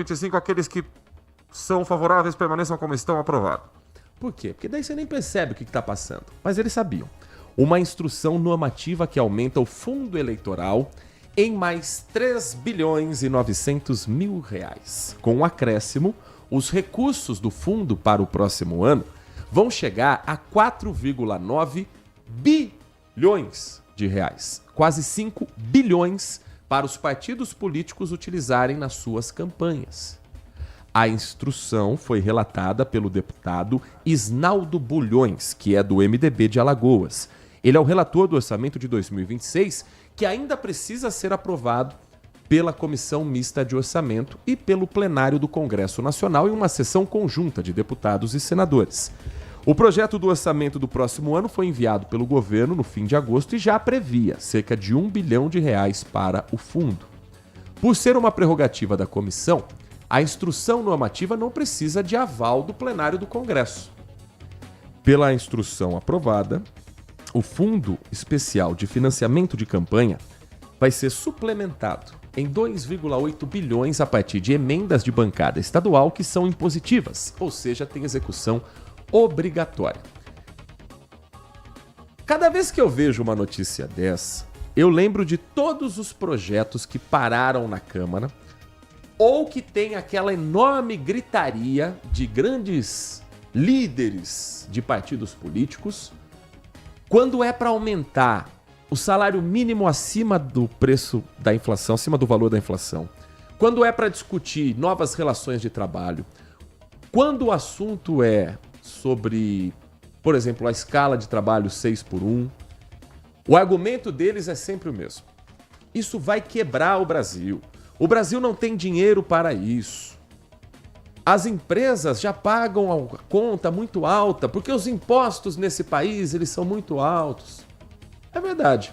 25, aqueles que são favoráveis permaneçam como estão, aprovado. Por quê? Porque daí você nem percebe o que está passando. Mas eles sabiam. Uma instrução normativa que aumenta o fundo eleitoral em mais 3 bilhões e 900 mil reais. Com um acréscimo, os recursos do fundo para o próximo ano vão chegar a 4,9 bilhões de reais. Quase 5 bilhões para os partidos políticos utilizarem nas suas campanhas. A instrução foi relatada pelo deputado Isnaldo Bulhões, que é do MDB de Alagoas. Ele é o relator do orçamento de 2026, que ainda precisa ser aprovado pela Comissão Mista de Orçamento e pelo plenário do Congresso Nacional em uma sessão conjunta de deputados e senadores. O projeto do orçamento do próximo ano foi enviado pelo governo no fim de agosto e já previa cerca de R$ 1 bilhão para o fundo. Por ser uma prerrogativa da comissão, a instrução normativa não precisa de aval do plenário do Congresso. Pela instrução aprovada, o Fundo Especial de Financiamento de Campanha vai ser suplementado em 2,8 bilhões a partir de emendas de bancada estadual que são impositivas, ou seja, tem execução obrigatória. Cada vez que eu vejo uma notícia dessa, eu lembro de todos os projetos que pararam na Câmara ou que tem aquela enorme gritaria de grandes líderes de partidos políticos quando é para aumentar o salário mínimo acima do preço da inflação, acima do valor da inflação, quando é para discutir novas relações de trabalho, quando o assunto é sobre, por exemplo, a escala de trabalho 6x1, o argumento deles é sempre o mesmo. Isso vai quebrar o Brasil. O Brasil não tem dinheiro para isso. As empresas já pagam a conta muito alta, porque os impostos nesse país eles são muito altos. É verdade.